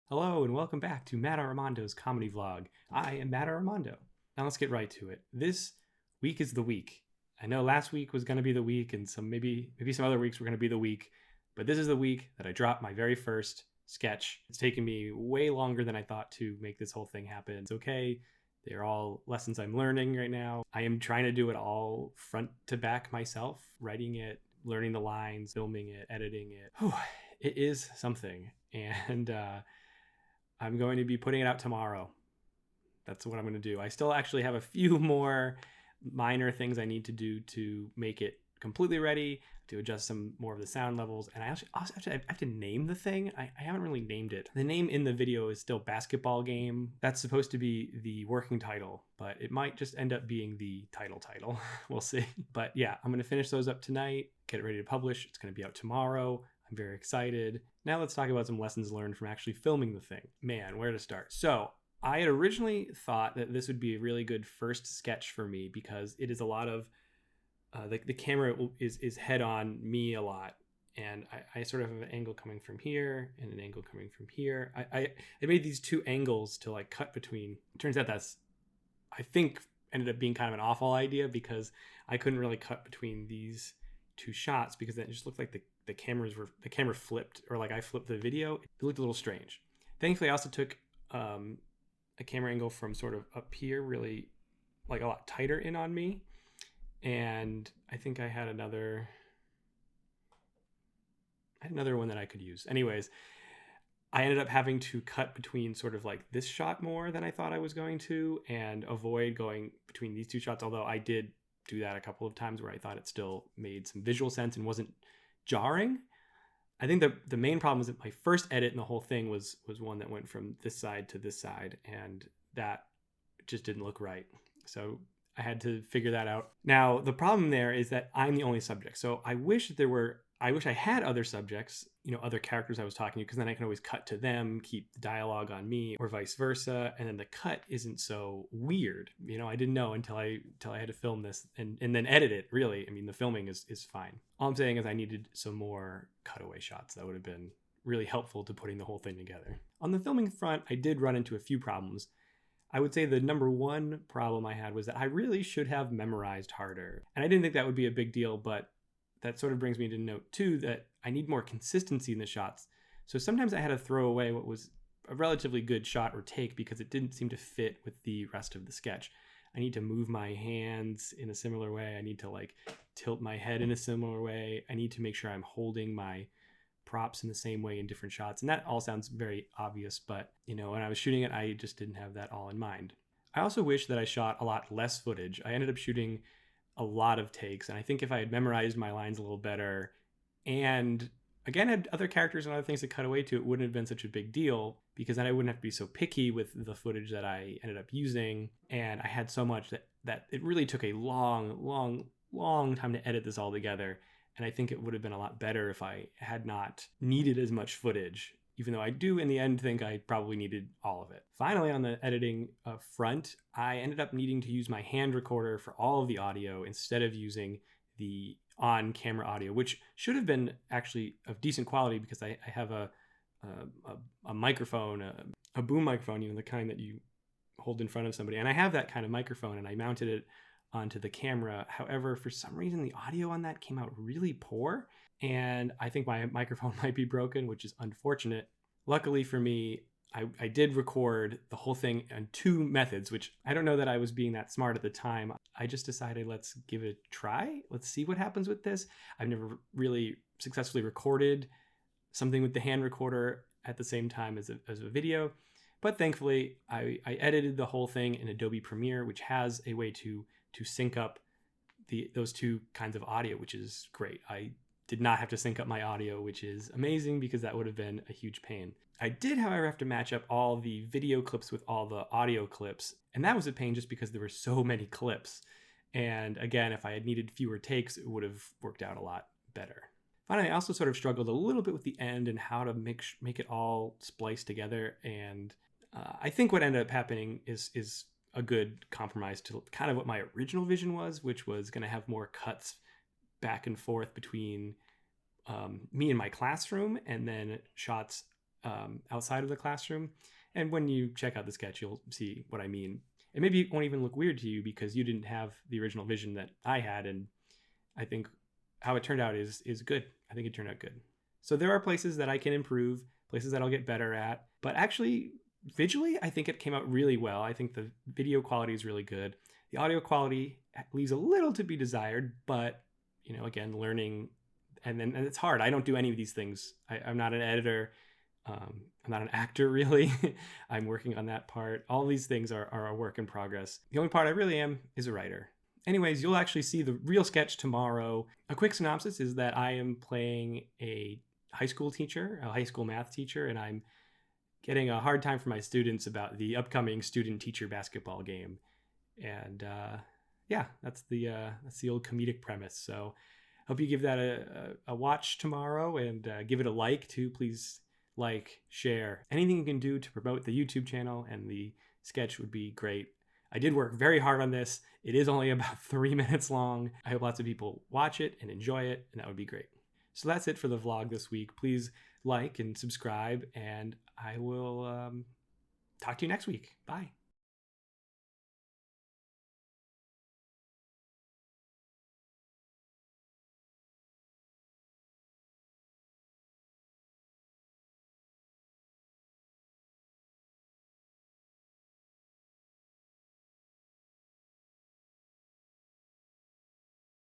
Hello and welcome back to Matt Aramondo's comedy vlog. I am Matt Aromando. Now let's get right to it. This week is the week. I know last week was going to be the week, and maybe some other weeks were going to be the week, but this is the week that I dropped my very first sketch. It's taken me way longer than I thought to make this whole thing happen. It's okay. They're all lessons I'm learning right now. I am trying to do it all front to back myself, writing it, learning the lines, filming it, editing it. Whew, it is something. And I'm going to be putting it out tomorrow. That's what I'm going to do. I still actually have a few more minor things I need to do to make it completely ready, to adjust some more of the sound levels. And I also have to name the thing. I haven't really named it. The name in the video is still Basketball Game. That's supposed to be the working title, but it might just end up being the title. We'll see. But yeah, I'm going to finish those up tonight, get it ready to publish. It's going to be out tomorrow. I'm very excited. Now let's talk about some lessons learned from actually filming the thing. Man, where to start? So I had originally thought that this would be a really good first sketch for me because it is a lot of, the camera is head on me a lot. And I sort of have an angle coming from here and an angle coming from here. I made these two angles to like cut between. It turns out I think ended up being kind of an awful idea because I couldn't really cut between these two shots because then it just looked like the camera flipped, or like I flipped the video. It looked a little strange. Thankfully, I also took a camera angle from sort of up here, really like a lot tighter in on me. And I think I had another one that I could use. Anyways, I ended up having to cut between sort of like this shot more than I thought I was going to, and avoid going between these two shots, although I did do that a couple of times where I thought it still made some visual sense and wasn't jarring. I think the main problem is that my first edit in the whole thing was one that went from this side to this side, and that just didn't look right. So I had to figure that out. Now, the problem there is that I'm the only subject. So I wish I had other subjects, other characters I was talking to, because then I can always cut to them, keep the dialogue on me, or vice versa. And then the cut isn't so weird. I didn't know until I had to film this and then edit it, really. I mean, the filming is fine. All I'm saying is I needed some more cutaway shots. That would have been really helpful to putting the whole thing together. On the filming front, I did run into a few problems. I would say the number one problem I had was that I really should have memorized harder. And I didn't think that would be a big deal, but that sort of brings me to note too that I need more consistency in the shots. So sometimes I had to throw away what was a relatively good shot or take because it didn't seem to fit with the rest of the sketch. I need to move my hands in a similar way. I need to like tilt my head in a similar way. I need to make sure I'm holding my props in the same way in different shots. And that all sounds very obvious, but when I was shooting it, I just didn't have that all in mind. I also wish that I shot a lot less footage. I ended up shooting a lot of takes, and I think if I had memorized my lines a little better and again had other characters and other things to cut away to, it wouldn't have been such a big deal because then I wouldn't have to be so picky with the footage that I ended up using. And I had so much that it really took a long time to edit this all together. And I think it would have been a lot better if I had not needed as much footage, even though I do in the end think I probably needed all of it. Finally, on the editing front, I ended up needing to use my hand recorder for all of the audio instead of using the on-camera audio, which should have been actually of decent quality because I have a microphone, a boom microphone, the kind that you hold in front of somebody. And I have that kind of microphone, and I mounted it onto the camera. However, for some reason, the audio on that came out really poor, and I think my microphone might be broken, which is unfortunate. Luckily for me, I did record the whole thing on two methods, which I don't know that I was being that smart at the time. I just decided, let's give it a try. Let's see what happens with this. I've never really successfully recorded something with the hand recorder at the same time as a video. But thankfully, I edited the whole thing in Adobe Premiere, which has a way to sync up those two kinds of audio, which is great. I did not have to sync up my audio, which is amazing because that would have been a huge pain. I did, however, have to match up all the video clips with all the audio clips, and that was a pain just because there were so many clips. And again, if I had needed fewer takes, it would have worked out a lot better. Finally, I also sort of struggled a little bit with the end and how to make it all spliced together. And I think what ended up happening is a good compromise to kind of what my original vision was, which was going to have more cuts back and forth between me and my classroom, and then shots outside of the classroom. And when you check out the sketch, you'll see what I mean. And maybe it won't even look weird to you because you didn't have the original vision that I had. And I think how it turned out is good. I think it turned out good. So there are places that I can improve, places that I'll get better at. But actually, visually, I think it came out really well. I think the video quality is really good. The audio quality leaves a little to be desired, but again, learning, and it's hard. I don't do any of these things. I'm not an editor. I'm not an actor, really. I'm working on that part. All these things are a work in progress. The only part I really am is a writer. Anyways, you'll actually see the real sketch tomorrow. A quick synopsis is that I am playing a high school teacher, a high school math teacher, and I'm getting a hard time for my students about the upcoming student-teacher basketball game. And that's the old comedic premise. So hope you give that a watch tomorrow, and give it a like too. Please like, share. Anything you can do to promote the YouTube channel and the sketch would be great. I did work very hard on this. It is only about 3 minutes long. I hope lots of people watch it and enjoy it, and that would be great. So that's it for the vlog this week. Please like and subscribe, and I will talk to you next week. Bye.